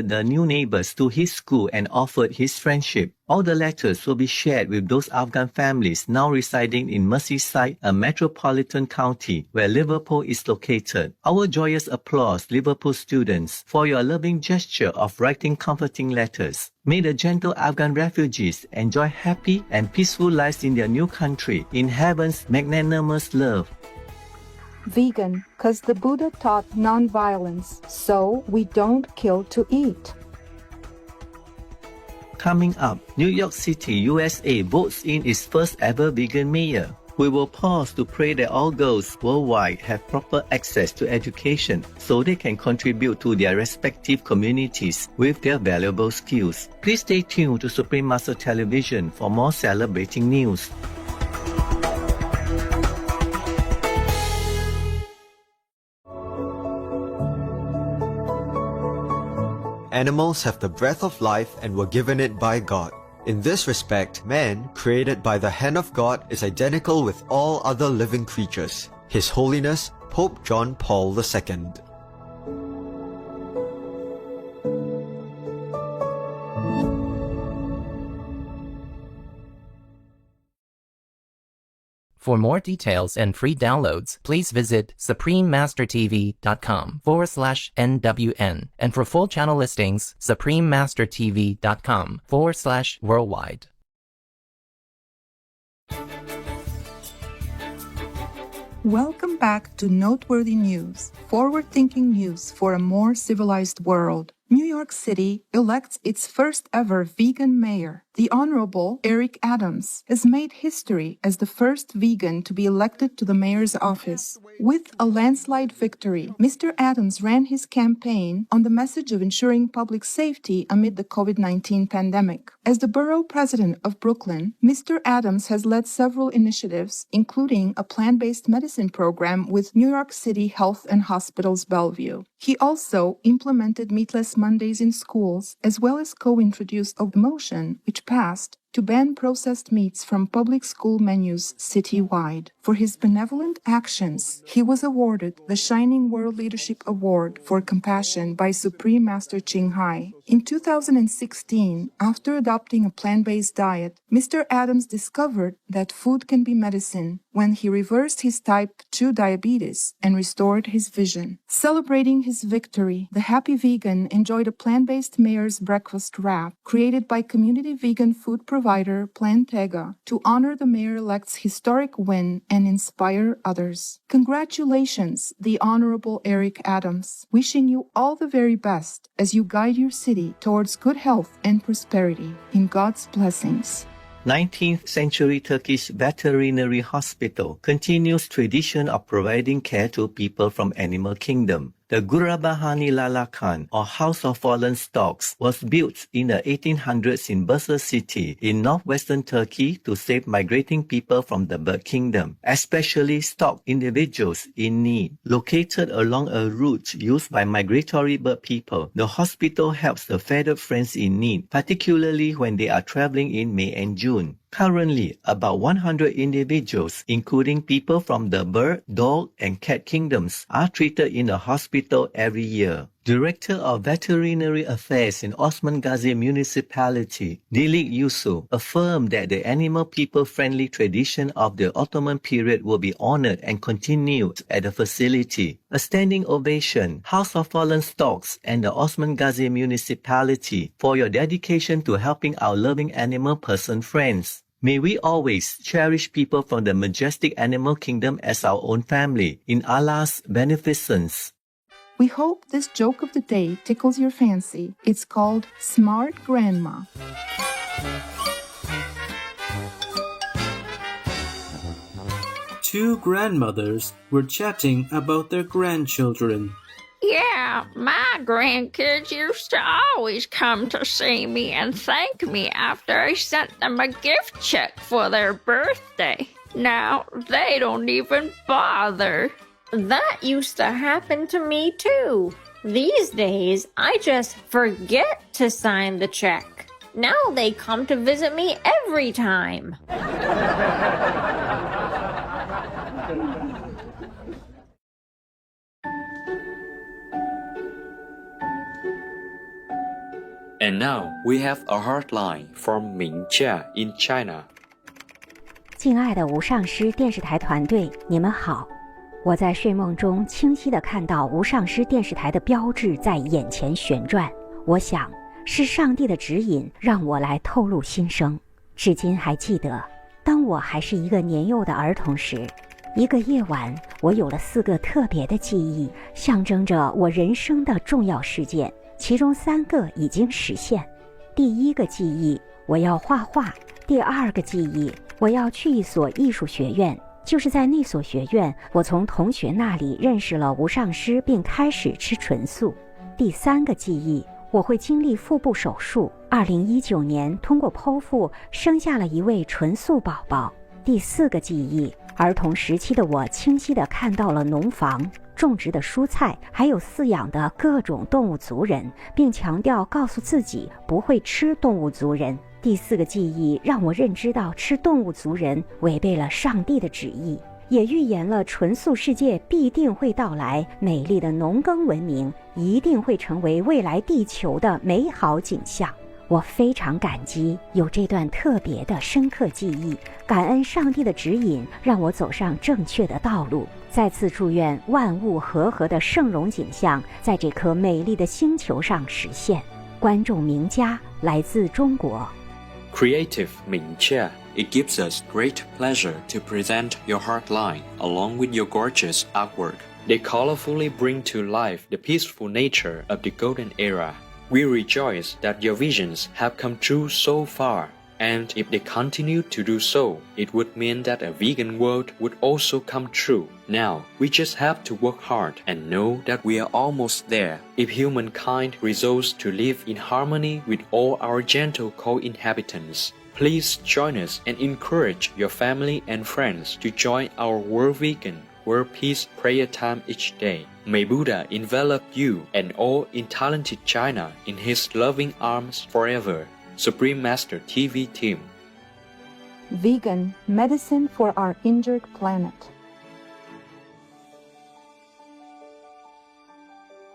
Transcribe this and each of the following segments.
the new neighbors to his school and offered his friendship. All the letters will be shared with those Afghan families now residing in Merseyside, a metropolitan county where Liverpool is located. Our joyous applause, Liverpool students, for your loving gesture of writing comforting letters. May the gentle Afghan refugees enjoy happy and peaceful lives in their new country, in heaven's magnanimous love. Vegan, 'cause the Buddha taught non-violence, so we don't kill to eat. Coming up, New York City, USA votes in its first ever vegan mayor. We will pause to pray that all girls worldwide have proper access to education so they can contribute to their respective communities with their valuable skills. Please stay tuned to Supreme Master Television for more celebrating news. Animals have the breath of life and were given it by God. In this respect, man, created by the hand of God, is identical with all other living creatures. His Holiness, Pope John Paul II. For more details and free downloads, please visit suprememastertv.com/NWN. And for full channel listings, suprememastertv.com/worldwide. Welcome back to Noteworthy News, forward-thinking news for a more civilized world. New York City elects its first ever vegan mayor. The Honorable Eric Adams has made history as the first vegan to be elected to the mayor's office. With a landslide victory, Mr. Adams ran his campaign on the message of ensuring public safety amid the COVID-19 pandemic. As the borough president of Brooklyn, Mr. Adams has led several initiatives, including a plant-based medicine program with New York City Health and Hospitals Bellevue. He also implemented meatless Mondays in schools, as well as co-introduced a motion which passed to ban processed meats from public school menus citywide. For his benevolent actions, he was awarded the Shining World Leadership Award for Compassion by Supreme Master Ching Hai. In 2016, after adopting a plant-based diet, Mr. Adams discovered that food can be medicine when he reversed his type 2 diabetes and restored his vision. Celebrating his victory, the happy vegan enjoyed a plant-based mayor's breakfast wrap created by community vegan food provider Plantega to honor the mayor-elect's historic win and inspire others. Congratulations, the Honorable Eric Adams. Wishing you all the very best as you guide your city towards good health and prosperity. In God's blessings. 19th century Turkish veterinary hospital continues tradition of providing care to people from animal kingdom. The Gurabahani Lala Khan, or House of Fallen Storks, was built in the 1800s in Bursa city in northwestern Turkey to save migrating people from the bird kingdom, especially stork individuals in need. Located along a route used by migratory bird people, the hospital helps the feathered friends in need, particularly when they are traveling in May and June. Currently, about 100 individuals, including people from the bird, dog, and cat kingdoms, are treated in the hospital every year. Director of Veterinary Affairs in Osman Gazi Municipality, Dilik Yusuf, affirmed that the animal people-friendly tradition of the Ottoman period will be honored and continued at the facility. A standing ovation, House of Fallen Storks and the Osman Gazi Municipality for your dedication to helping our loving animal person friends. May we always cherish people from the majestic animal kingdom as our own family, in Allah's beneficence. We hope this joke of the day tickles your fancy. It's called Smart Grandma. Two grandmothers were chatting about their grandchildren. Yeah, my grandkids used to always come to see me and thank me after I sent them a gift check for their birthday. Now they don't even bother. That used to happen to me too. These days, I just forget to sign the check. Now they come to visit me every time. And now we have a hotline from Mingjia in China. 敬爱的无上师电视台团队，你们好！我在睡梦中清晰地看到无上师电视台的标志在眼前旋转，我想是上帝的指引让我来透露心声。至今还记得，当我还是一个年幼的儿童时，一个夜晚，我有了4个特别的记忆，象征着我人生的重要事件，其中3个已经实现。第1个记忆，我要画画；第2个记忆，我要去一所艺术学院，就是在那所学院，我从同学那里认识了无上师，并开始吃纯素。第3个记忆，我会经历腹部手术，2019年通过剖腹生下了一位纯素宝宝。第4个记忆，儿童时期的我清晰地看到了农房、种植的蔬菜，还有饲养的各种动物族人，并强调告诉自己不会吃动物族人。第4个记忆让我认知到吃动物族人违背了上帝的旨意，也预言了纯素世界必定会到来，美丽的农耕文明一定会成为未来地球的美好景象。我非常感激有这段特别的深刻记忆，感恩上帝的指引，让我走上正确的道路。再次祝愿万物和合的圣容景象在这颗美丽的星球上实现。观众名家来自中国。Creative Mingjia, it gives us great pleasure to present your Heartline along with your gorgeous artwork. They colorfully bring to life the peaceful nature of the golden era. We rejoice that your visions have come true so far, and if they continue to do so, it would mean that a vegan world would also come true. Now, we just have to work hard and know that we are almost there. If humankind resolves to live in harmony with all our gentle co-inhabitants, please join us and encourage your family and friends to join our World Vegan World Peace Prayer Time each day. May Buddha envelop you and all in talented China in his loving arms forever. Supreme Master TV Team. Vegan medicine for our injured planet.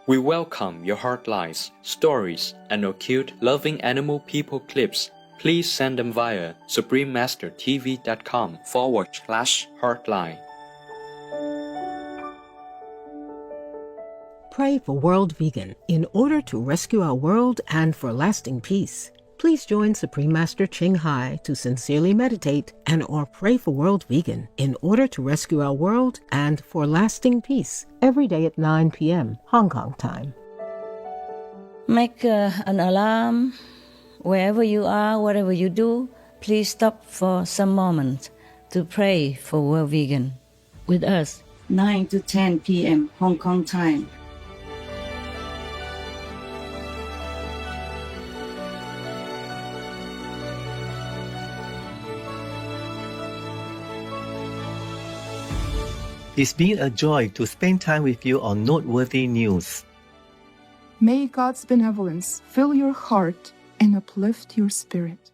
We welcome your heartlines, stories, and cute loving animal people clips. Please send them via suprememastertv.com/heartline. Pray for World Vegan in order to rescue our world and for lasting peace. Please join Supreme Master Ching Hai to sincerely meditate and or pray for World Vegan in order to rescue our world and for lasting peace every day at 9 p.m. Hong Kong time. Make an alarm. Wherever you are, whatever you do, please stop for some moments to pray for World Vegan with us. 9 to 10 p.m. Hong Kong time. It's been a joy to spend time with you on Noteworthy News. May God's benevolence fill your heart and uplift your spirit.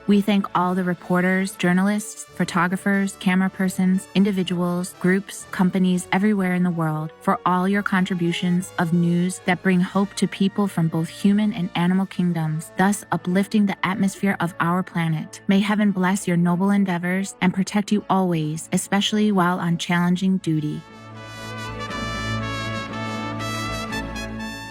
We thank all the reporters, journalists, photographers, camera persons, individuals, groups, companies everywhere in the world for all your contributions of news that bring hope to people from both human and animal kingdoms, thus uplifting the atmosphere of our planet. May heaven bless your noble endeavors and protect you always, especially while on challenging duty.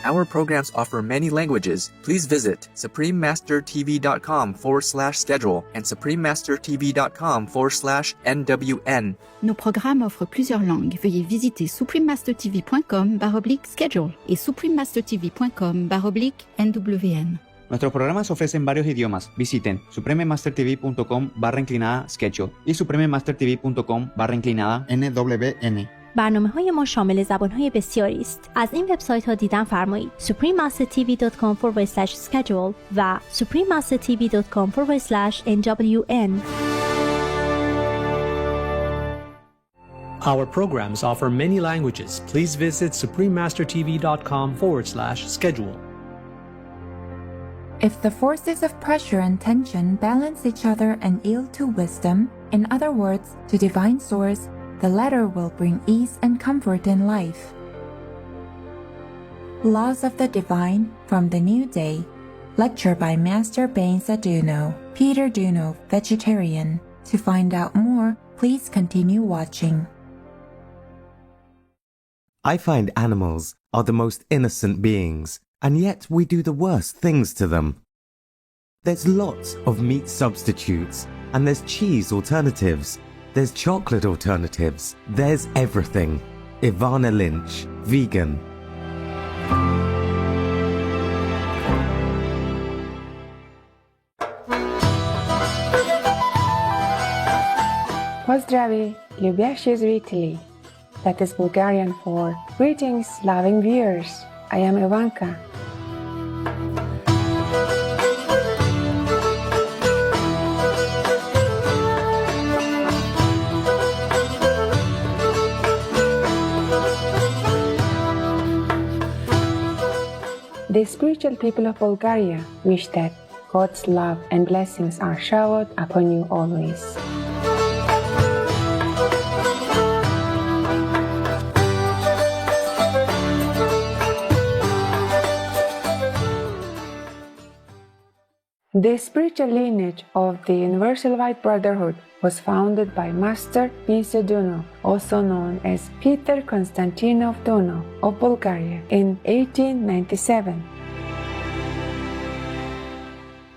Our programs offer many languages. Please visit suprememastertv.com/schedule and suprememastertv.com/NWN. Nos programmes offrent plusieurs langues. Veuillez visiter suprememastertv.com/schedule et suprememastertv.com/NWN. Nuestros programas ofrecen varios idiomas. Visiten suprememastertv.com/schedule y suprememastertv.com/NWN. برنامه‌های ما شامل زبان‌های بسیاری است. از این وبسایت‌ها دیدن فرمایید: suprememastertv.com/schedule و suprememastertv.com/NWN. Our programs offer many languages. Please visit suprememastertv.com/schedule. If the forces of pressure and tension balance each other and yield to wisdom, in other words, to divine source, the latter will bring ease and comfort in life. Laws of the Divine from the New Day. Lecture by Master Benza Duno, Peter Duno, vegetarian. To find out more, please continue watching. I find animals are the most innocent beings, and yet we do the worst things to them. There's lots of meat substitutes, and there's cheese alternatives, there's chocolate alternatives, there's everything. Ivana Lynch, vegan. Pozdravi, Ljubyashi zrители. That is Bulgarian for greetings, loving viewers. I am Ivanka. The spiritual people of Bulgaria wish that God's love and blessings are showered upon you always. The spiritual lineage of the Universal White Brotherhood was founded by Master Benza Duno, also known as Peter Konstantinov Duno of Bulgaria, in 1897.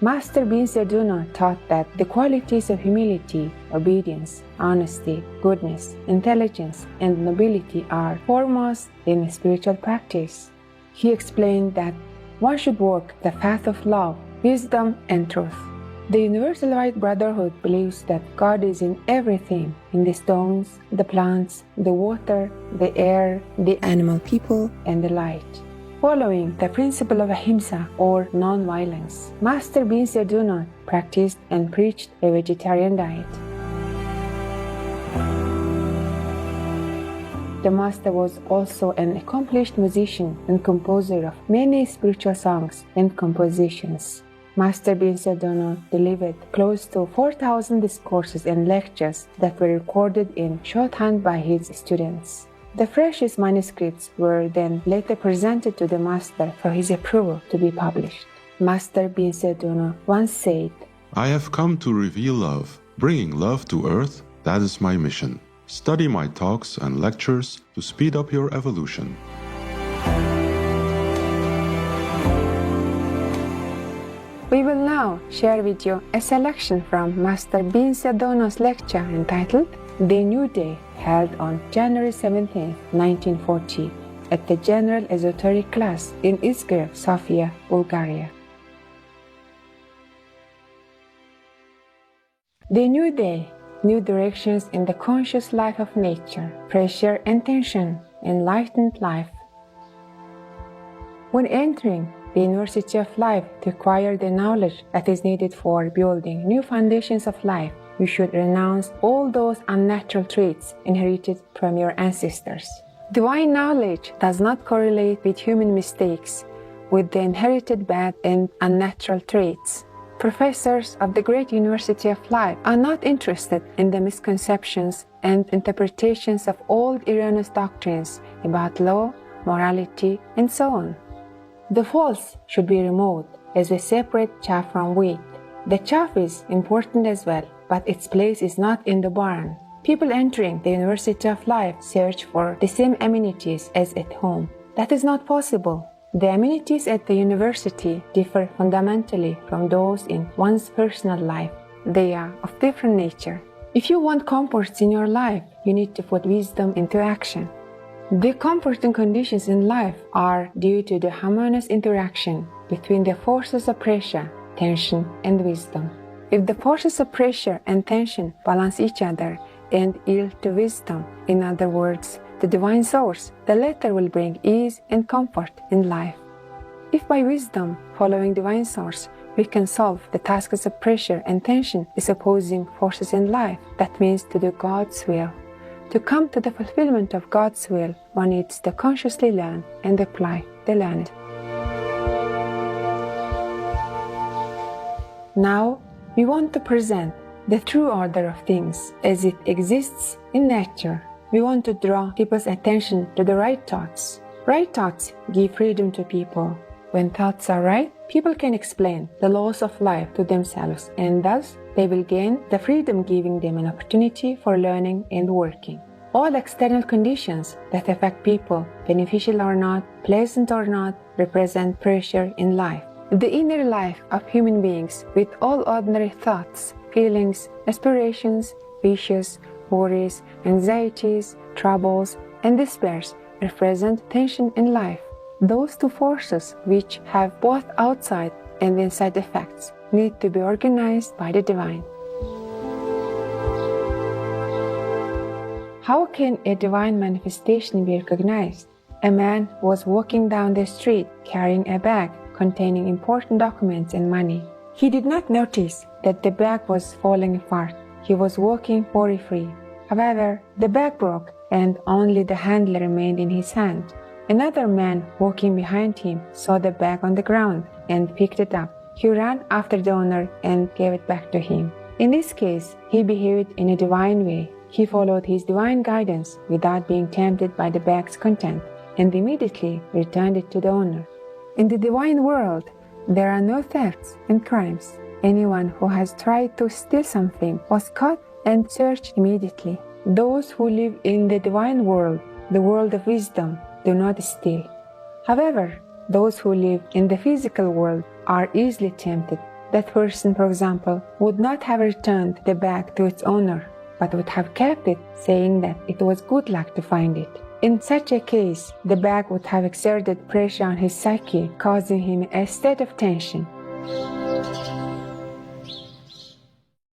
Master Benza Duno taught that the qualities of humility, obedience, honesty, goodness, intelligence, and nobility are foremost in spiritual practice. He explained that one should walk the path of love, wisdom, and truth. The Universal White Brotherhood believes that God is in everything, in the stones, the plants, the water, the air, the animal people, and the light. Following the principle of ahimsa or non-violence, Master Benza Duno practiced and preached a vegetarian diet. The master was also an accomplished musician and composer of many spiritual songs and compositions. Master Benza Duno delivered close to 4,000 discourses and lectures that were recorded in shorthand by his students. The freshest manuscripts were then later presented to the master for his approval to be published. Master Benza Duno once said, "I have come to reveal love, bringing love to earth, that is my mission. Study my talks and lectures to speed up your evolution." We will now share with you a selection from Master Benza Duno's lecture entitled The New Day, held on January 17, 1940, at the General Esoteric class in Izgrev, Sofia, Bulgaria. The New Day, new directions in the conscious life of nature, pressure and tension, enlightened life. When entering the University of Life to acquire the knowledge that is needed for building new foundations of life, you should renounce all those unnatural traits inherited from your ancestors. Divine knowledge does not correlate with human mistakes, with the inherited bad and unnatural traits. Professors of the great University of Life are not interested in the misconceptions and interpretations of old erroneous doctrines about law, morality, and so on. The false should be removed as we separate chaff from wheat. The chaff is important as well, but its place is not in the barn. People entering the University of Life search for the same amenities as at home. That is not possible. The amenities at the university differ fundamentally from those in one's personal life. They are of different nature. If you want comforts in your life, you need to put wisdom into action. The comforting conditions in life are due to the harmonious interaction between the forces of pressure, tension, and wisdom. If the forces of pressure and tension balance each other and yield to wisdom, in other words, the divine source, the latter will bring ease and comfort in life. If by wisdom, following divine source, we can solve the tasks of pressure and tension, these opposing forces in life, that means to do God's will. To come to the fulfillment of God's will, one needs to consciously learn and apply the learned. Now, we want to present the true order of things as it exists in nature. We want to draw people's attention to the right thoughts. Right thoughts give freedom to people. When thoughts are right, people can explain the laws of life to themselves, and thus they will gain the freedom, giving them an opportunity for learning and working. All external conditions that affect people, beneficial or not, pleasant or not, represent pressure in life. The inner life of human beings, with all ordinary thoughts, feelings, aspirations, wishes, worries, anxieties, troubles, and despairs, represent tension in life. Those two forces, which have both outside and inside effects, need to be organized by the divine. How can a divine manifestation be recognized? A man was walking down the street carrying a bag containing important documents and money. He did not notice that the bag was falling apart. He was walking worry-free. However, the bag broke and only the handle remained in his hand. Another man walking behind him saw the bag on the ground and picked it up. He ran after the owner and gave it back to him. In this case, he behaved in a divine way. He followed his divine guidance without being tempted by the bag's content and immediately returned it to the owner. In the divine world, there are no thefts and crimes. Anyone who has tried to steal something was caught and searched immediately. Those who live in the divine world, the world of wisdom, do not steal. However, those who live in the physical world are easily tempted. That person, for example, would not have returned the bag to its owner, but would have kept it, saying that it was good luck to find it. In such a case, the bag would have exerted pressure on his psyche, causing him a state of tension.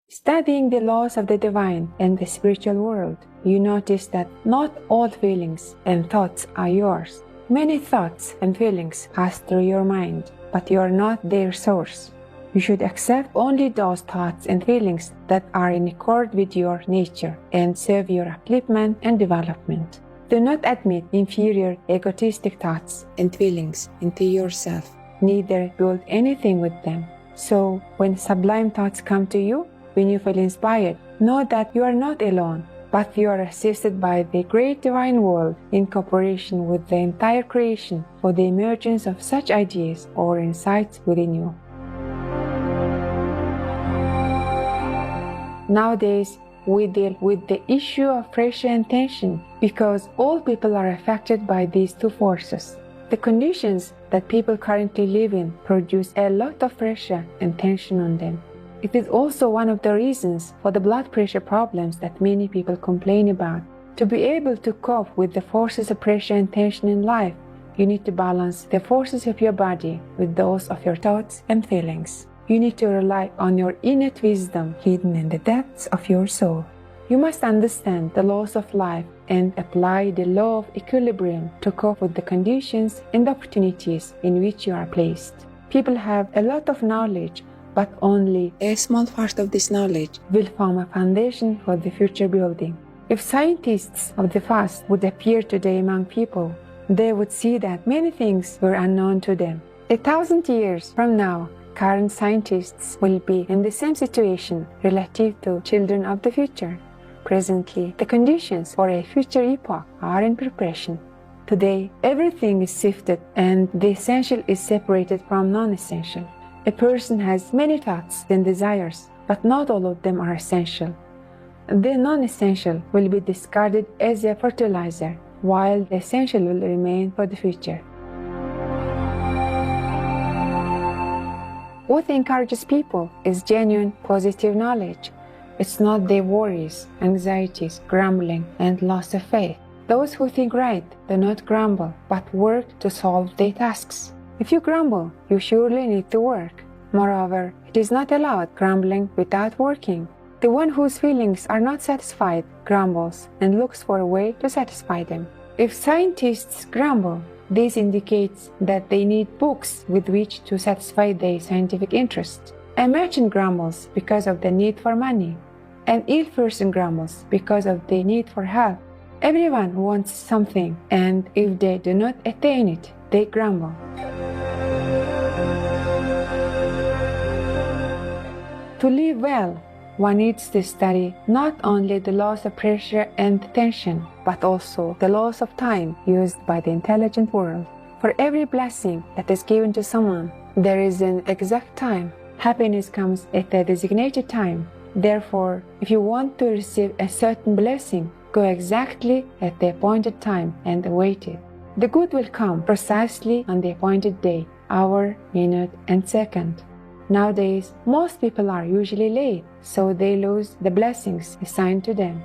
Studying the laws of the divine and the spiritual world, you notice that not all feelings and thoughts are yours. Many thoughts and feelings pass through your mind, but you are not their source. You should accept only those thoughts and feelings that are in accord with your nature and serve your upliftment and development. Do not admit inferior, egotistic thoughts and feelings into yourself, neither build anything with them. So, when sublime thoughts come to you, when you feel inspired, know that you are not alone, but you are assisted by the great divine world in cooperation with the entire creation for the emergence of such ideas or insights within you. Nowadays, we deal with the issue of pressure and tension because all people are affected by these two forces. The conditions that people currently live in produce a lot of pressure and tension on them. It is also one of the reasons for the blood pressure problems that many people complain about. To be able to cope with the forces of pressure and tension in life, you need to balance the forces of your body with those of your thoughts and feelings. You need to rely on your innate wisdom hidden in the depths of your soul. You must understand the laws of life and apply the law of equilibrium to cope with the conditions and opportunities in which you are placed. People have a lot of knowledge, but only a small part of this knowledge will form a foundation for the future building. If scientists of the past would appear today among people, they would see that many things were unknown to them. 1,000 years from now, current scientists will be in the same situation relative to children of the future. Presently, the conditions for a future epoch are in preparation. Today, everything is sifted and the essential is separated from non-essential. A person has many thoughts and desires, but not all of them are essential. The non-essential will be discarded as a fertilizer, while the essential will remain for the future. What encourages people is genuine positive knowledge. It's not their worries, anxieties, grumbling, and loss of faith. Those who think right do not grumble, but work to solve their tasks. If you grumble, you surely need to work. Moreover, it is not allowed grumbling without working. The one whose feelings are not satisfied grumbles and looks for a way to satisfy them. If scientists grumble, this indicates that they need books with which to satisfy their scientific interest. A merchant grumbles because of the need for money. An ill person grumbles because of the need for help. Everyone wants something, and if they do not attain it, they grumble. To live well, one needs to study not only the laws of pressure and tension, but also the laws of time used by the intelligent world. For every blessing that is given to someone, there is an exact time. Happiness comes at a designated time. Therefore, if you want to receive a certain blessing, go exactly at the appointed time and await it. The good will come precisely on the appointed day, hour, minute, and second. Nowadays, most people are usually late, so they lose the blessings assigned to them.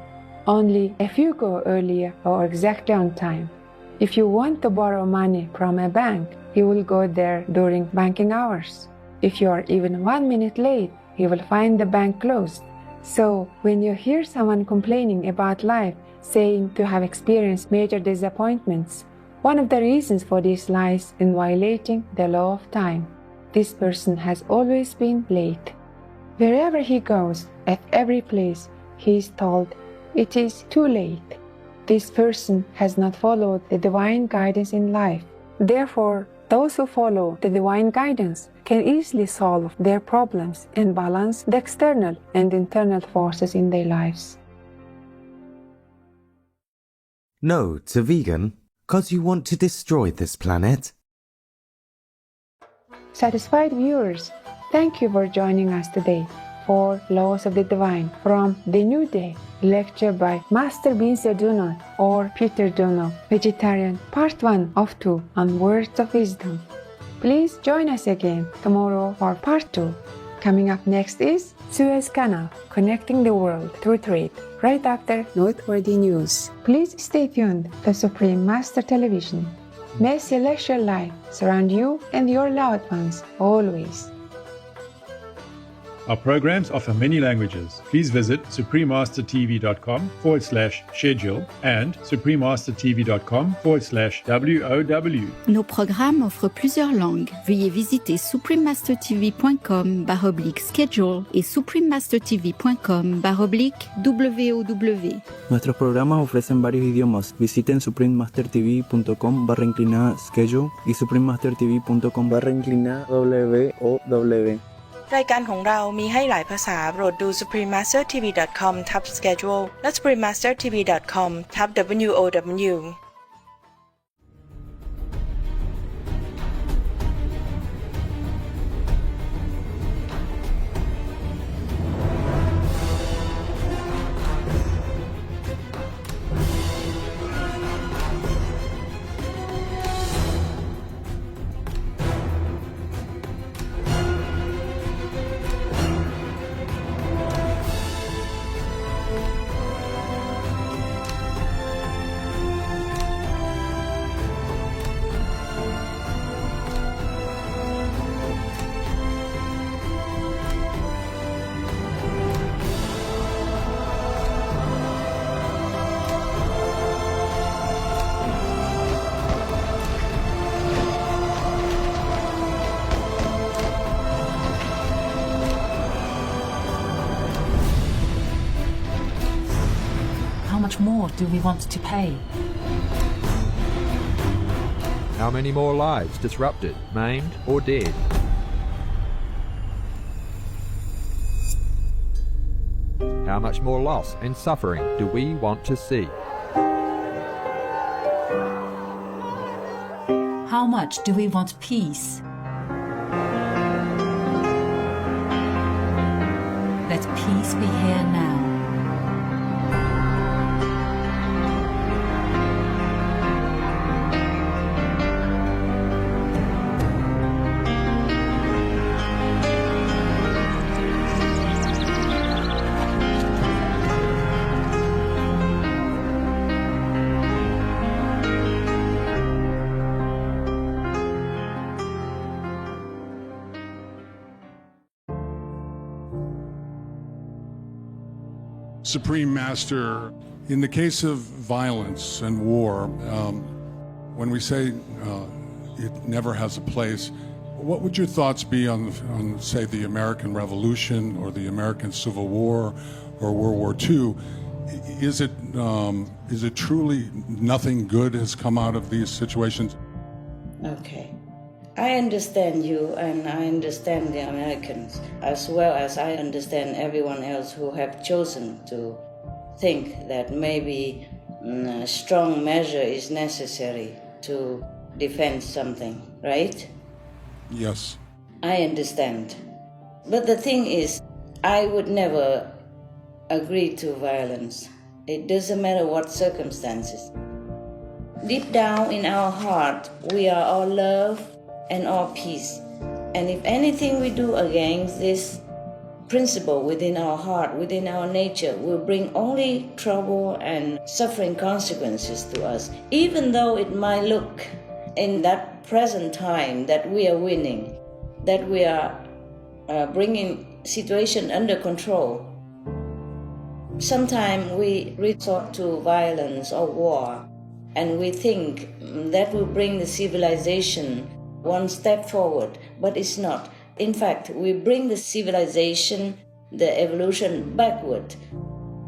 Only a few go earlier or exactly on time. If you want to borrow money from a bank, you will go there during banking hours. If you are even 1 minute late, you will find the bank closed. So, when you hear someone complaining about life, saying to have experienced major disappointments, one of the reasons for this lies in violating the law of time. This person has always been late. Wherever he goes, at every place, he is told, "It is too late." This person has not followed the divine guidance in life. Therefore, those who follow the divine guidance can easily solve their problems and balance the external and internal forces in their lives. No to vegan, 'cause you want to destroy this planet. Satisfied viewers, thank you for joining us today for Laws of the Divine from The New Day, lecture by Master Binsa Duno or Peter Duno, Vegetarian, Part 1 of 2 on Words of Wisdom. Please join us again tomorrow for Part 2. Coming up next is Suez Canal, connecting the world through trade, right after Noteworthy News. Please stay tuned to Supreme Master Television. May celestial light surround you and your loved ones always. Our programs offer many languages. Please visit suprememastertv.com/schedule and suprememastertv.com/WOW. Nos programmes offrent plusieurs langues. Veuillez visiter suprememastertv.com/schedule et suprememastertv.com/WOW. Nuestros programas ofrecen varios idiomas. Visiten suprememastertv.com/schedule y suprememastertv.com/WOW. รายการของเรามีให้หลายภาษาโปรดดู suprememastertv.com/schedule และ suprememastertv.com/WOW How much more do we want to pay? How many more lives disrupted, maimed, or dead? How much more loss and suffering do we want to see? How much do we want peace? Let peace be here now. Supreme Master, in the case of violence and war, when we say it never has a place, what would your thoughts be on, say, the American Revolution or the American Civil War or World War II? Is it truly nothing good has come out of these situations? Okay. I understand you, and I understand the Americans, as well as I understand everyone else who have chosen to think that maybe a strong measure is necessary to defend something, right? Yes. I understand. But the thing is, I would never agree to violence. It doesn't matter what circumstances. Deep down in our heart, we are all love and all peace. And if anything we do against this principle within our heart, within our nature, will bring only trouble and suffering consequences to us, even though it might look in that present time that we are winning, that we are bringing situation under control. Sometimes we resort to violence or war, and we think that will bring the civilization one step forward, but it's not. In fact, we bring the civilization, the evolution backward.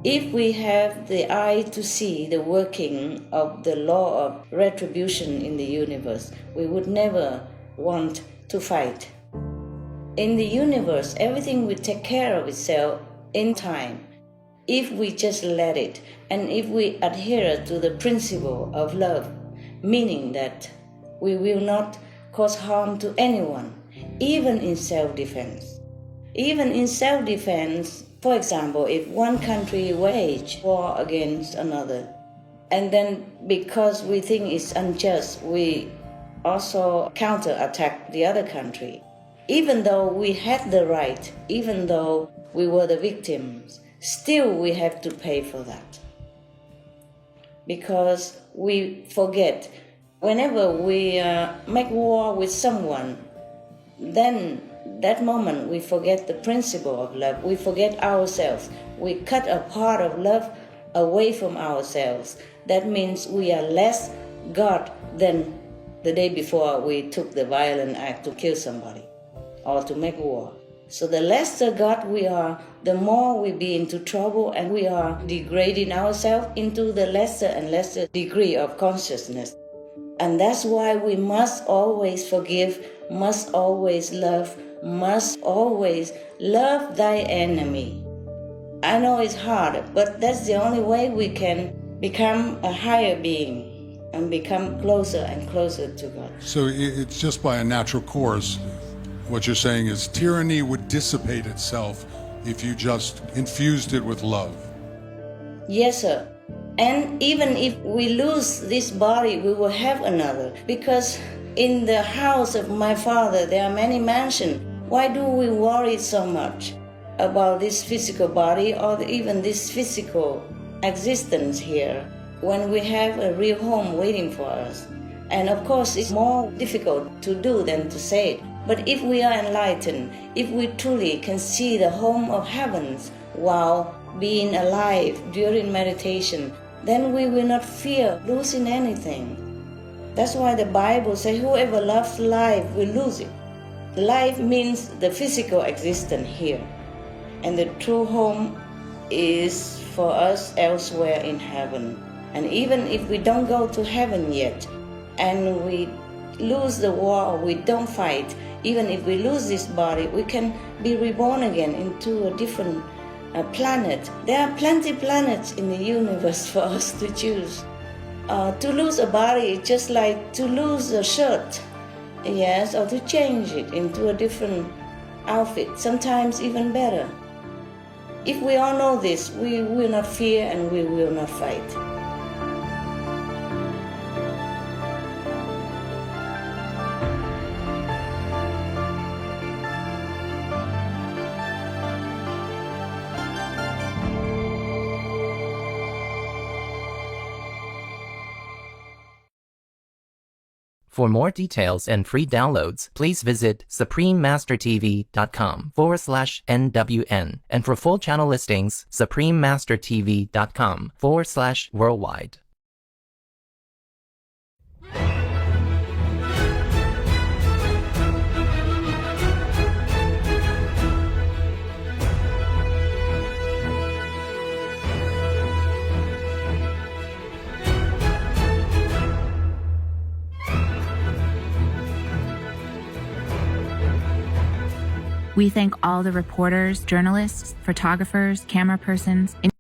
If we have the eye to see the working of the law of retribution in the universe, we would never want to fight. In the universe, everything will take care of itself in time, if we just let it, and if we adhere to the principle of love, meaning that we will not cause harm to anyone, even in self-defense. Even in self-defense, for example, if one country wage war against another, and then because we think it's unjust, we also counterattack the other country. Even though we had the right, even though we were the victims, still we have to pay for that. Because we forget, whenever we make war with someone, then that moment we forget the principle of love. We forget ourselves. We cut a part of love away from ourselves. That means we are less God than the day before we took the violent act to kill somebody or to make war. So the lesser God we are, the more we be into trouble, and we are degrading ourselves into the lesser and lesser degree of consciousness. And that's why we must always forgive, must always love, must always love thy enemy. I know it's hard, but that's the only way we can become a higher being and become closer and closer to God. So it's just by a natural course. What you're saying is tyranny would dissipate itself if you just infused it with love. Yes, sir. And even if we lose this body, we will have another. Because in the house of my Father, there are many mansions. Why do we worry so much about this physical body or even this physical existence here when we have a real home waiting for us? And of course, it's more difficult to do than to say it. But if we are enlightened, if we truly can see the home of heavens while being alive during meditation, then we will not fear losing anything. That's why the Bible says whoever loves life will lose it. Life means the physical existence here. And the true home is for us elsewhere in heaven. And even if we don't go to heaven yet, and we lose the war or we don't fight, even if we lose this body, we can be reborn again into a different planet. There are plenty of planets in the universe for us to choose. To lose a body is just like to lose a shirt, yes, or to change it into a different outfit, sometimes even better. If we all know this, we will not fear and we will not fight. For more details and free downloads, please visit suprememastertv.com/NWN. And for full channel listings, suprememastertv.com/worldwide. We thank all the reporters, journalists, photographers, camera persons,